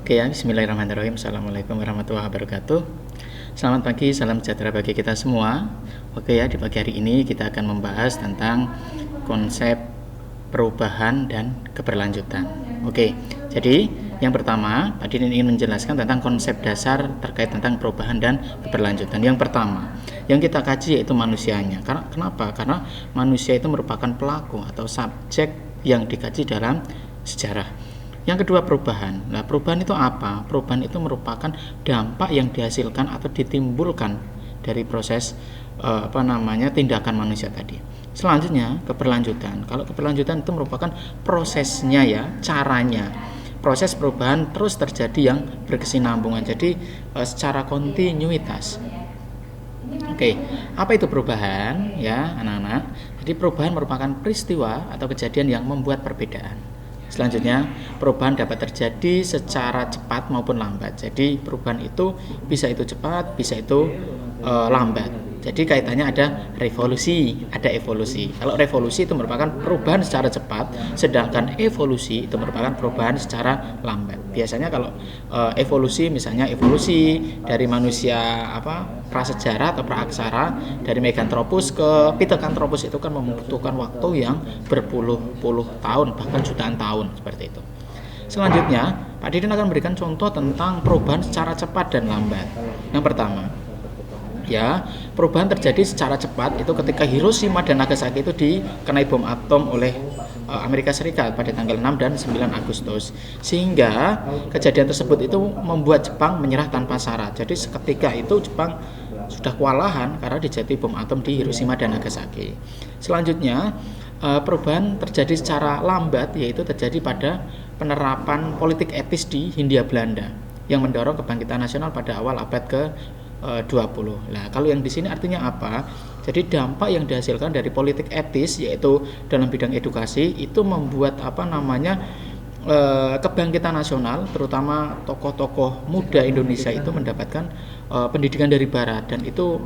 Oke ya, bismillahirrahmanirrahim. Assalamualaikum warahmatullahi wabarakatuh. Selamat pagi, salam sejahtera bagi kita semua. Oke ya, di pagi hari ini kita akan membahas tentang konsep perubahan dan keberlanjutan. Oke, jadi yang pertama, tadi ingin menjelaskan tentang konsep dasar terkait tentang perubahan dan keberlanjutan. Yang pertama, yang kita kaji yaitu manusianya. Kenapa? Karena manusia itu merupakan pelaku atau subjek yang dikaji dalam sejarah. Yang kedua, perubahan. Nah, perubahan itu apa? Perubahan itu merupakan dampak yang dihasilkan atau ditimbulkan dari proses tindakan manusia tadi. Selanjutnya, keberlanjutan. Kalau keberlanjutan itu merupakan prosesnya ya, caranya. Proses perubahan terus terjadi yang berkesinambungan. Jadi secara kontinuitas. Oke, apa itu perubahan ya, anak-anak? Jadi perubahan merupakan peristiwa atau kejadian yang membuat perbedaan. Selanjutnya, perubahan dapat terjadi secara cepat maupun lambat. Jadi, perubahan itu bisa itu cepat, bisa itu lambat. Jadi, kaitannya ada revolusi, ada evolusi. Kalau revolusi itu merupakan perubahan secara cepat, sedangkan evolusi itu merupakan perubahan secara lambat. Biasanya kalau evolusi, misalnya evolusi dari manusia prasejarah atau praaksara dari Meganthropus ke Pithecanthropus itu kan membutuhkan waktu yang berpuluh-puluh tahun, bahkan jutaan tahun seperti itu. Selanjutnya, Pak Didin akan memberikan contoh tentang perubahan secara cepat dan lambat. Yang pertama, ya, perubahan terjadi secara cepat itu ketika Hiroshima dan Nagasaki itu dikenai bom atom oleh Amerika Serikat pada tanggal 6 dan 9 Agustus. Sehingga kejadian tersebut itu membuat Jepang menyerah tanpa syarat. Jadi seketika itu Jepang sudah kewalahan karena dijatuhi bom atom di Hiroshima dan Nagasaki. Selanjutnya, perubahan terjadi secara lambat, yaitu terjadi pada penerapan politik etis di Hindia Belanda yang mendorong kebangkitan nasional pada awal abad ke-20. Nah, kalau yang di sini artinya apa? Jadi dampak yang dihasilkan dari politik etis, yaitu dalam bidang edukasi, itu membuat kebangkitan nasional, terutama tokoh-tokoh muda Indonesia itu mendapatkan pendidikan dari Barat, dan itu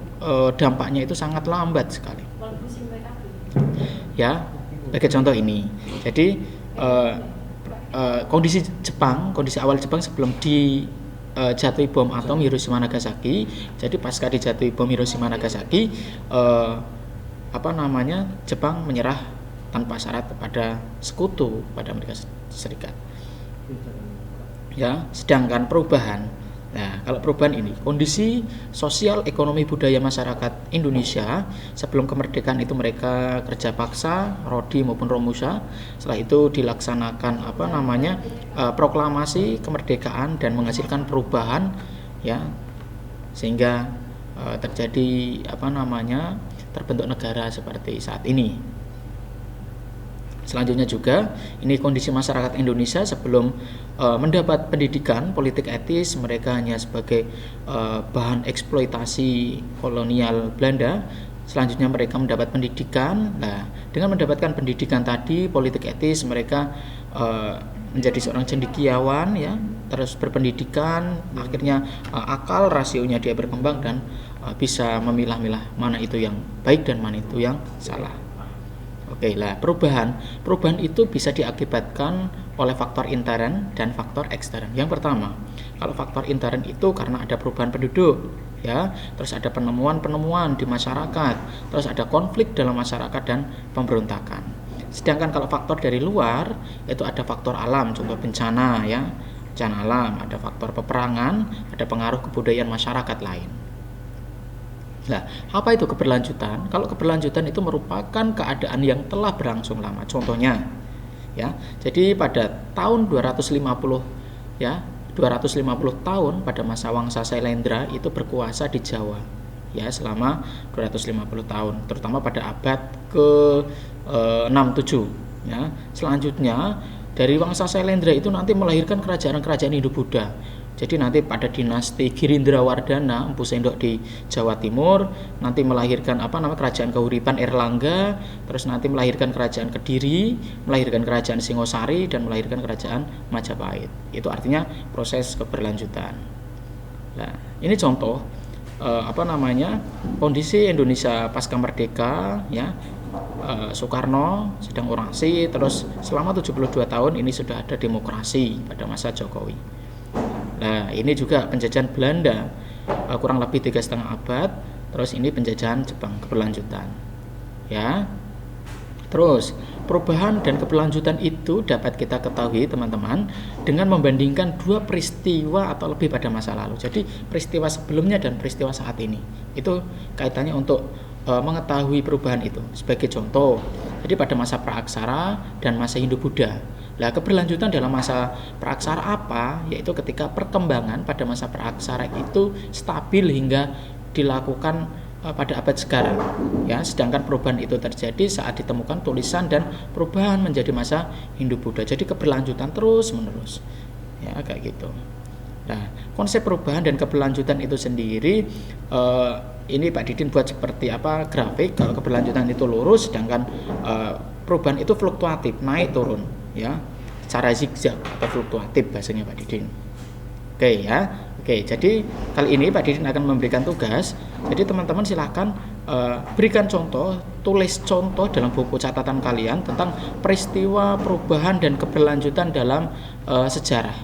dampaknya itu sangat lambat sekali. Ya, sebagai contoh ini. Jadi kondisi awal Jepang sebelum jatuhi bom atom Hiroshima Nagasaki. Jadi pasca dijatuhi bom Hiroshima Nagasaki, Jepang menyerah tanpa syarat kepada sekutu, pada Amerika Serikat. Ya, sedangkan perubahan. Nah, kalau perubahan ini, kondisi sosial, ekonomi, budaya masyarakat Indonesia sebelum kemerdekaan itu mereka kerja paksa, rodi maupun romusha. Setelah itu dilaksanakan proklamasi kemerdekaan dan menghasilkan perubahan, ya, sehingga terjadi terbentuk negara seperti saat ini. Selanjutnya juga, ini kondisi masyarakat Indonesia sebelum mendapat pendidikan politik etis, mereka hanya sebagai bahan eksploitasi kolonial Belanda. Selanjutnya mereka mendapat pendidikan. Nah, dengan mendapatkan pendidikan tadi, politik etis, mereka menjadi seorang cendekiawan, ya, terus berpendidikan, akhirnya akal rasionya dia berkembang dan bisa memilah-milah mana itu yang baik dan mana itu yang salah. Oke, lah perubahan itu bisa diakibatkan oleh faktor intern dan faktor ekstern. Yang pertama, kalau faktor intern itu karena ada perubahan penduduk, ya, terus ada penemuan di masyarakat, terus ada konflik dalam masyarakat dan pemberontakan. Sedangkan kalau faktor dari luar, itu ada faktor alam, contoh bencana, ya, bencana alam, ada faktor peperangan, ada pengaruh kebudayaan masyarakat lain. Nah, apa itu keberlanjutan? Kalau keberlanjutan itu merupakan keadaan yang telah berlangsung lama. Contohnya, ya, jadi pada tahun 250 tahun pada masa Wangsa Sailendra itu berkuasa di Jawa, ya, selama 250 tahun, terutama pada abad ke-67, ya. Selanjutnya dari Wangsa Sailendra itu nanti melahirkan kerajaan-kerajaan Hindu-Buddha. Jadi nanti pada dinasti Girindrawardana, Empu Sendok di Jawa Timur, nanti melahirkan kerajaan Kahuripan Erlangga, terus nanti melahirkan kerajaan Kediri, melahirkan kerajaan Singosari, dan melahirkan kerajaan Majapahit. Itu artinya proses keberlanjutan. Nah, ini contoh kondisi Indonesia pasca merdeka, ya. Soekarno sedang orasi, terus selama 72 tahun ini sudah ada demokrasi pada masa Jokowi. Nah, ini juga penjajahan Belanda kurang lebih 3,5 abad. Terus ini penjajahan Jepang keberlanjutan. Ya. Terus, perubahan dan keberlanjutan itu dapat kita ketahui teman-teman dengan membandingkan dua peristiwa atau lebih pada masa lalu. Jadi, peristiwa sebelumnya dan peristiwa saat ini. Itu kaitannya untuk mengetahui perubahan itu. Sebagai contoh, jadi pada masa Praaksara dan masa Hindu-Buddha. Nah, keberlanjutan dalam masa Praaksara apa? Yaitu ketika perkembangan pada masa Praaksara itu stabil hingga dilakukan pada abad sekarang, ya. Sedangkan perubahan itu terjadi saat ditemukan tulisan dan perubahan menjadi masa Hindu-Buddha. Jadi keberlanjutan terus menerus, ya, kayak gitu. Nah, konsep perubahan dan keberlanjutan itu sendiri, ini Pak Didin buat seperti apa grafik. Kalau keberlanjutan itu lurus, sedangkan perubahan itu fluktuatif, naik turun, ya, secara zigzag atau fluktuatif bahasanya Pak Didin. Oke ya. Oke, jadi kali ini Pak Didin akan memberikan tugas. Jadi teman-teman silahkan berikan contoh, tulis contoh dalam buku catatan kalian tentang peristiwa perubahan dan keberlanjutan dalam sejarah.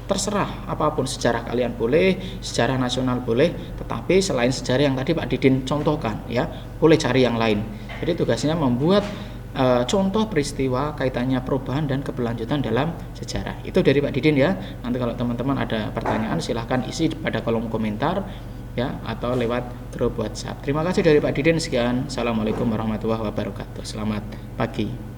Terserah apapun, sejarah kalian boleh, sejarah nasional boleh, tetapi selain sejarah yang tadi Pak Didin contohkan, ya, boleh cari yang lain. Jadi tugasnya membuat contoh peristiwa kaitannya perubahan dan keberlanjutan dalam sejarah. Itu dari Pak Didin ya. Nanti kalau teman-teman ada pertanyaan silahkan isi pada kolom komentar, ya, atau lewat grup WhatsApp. Terima kasih dari Pak Didin. Sekian. Assalamualaikum warahmatullahi wabarakatuh. Selamat pagi.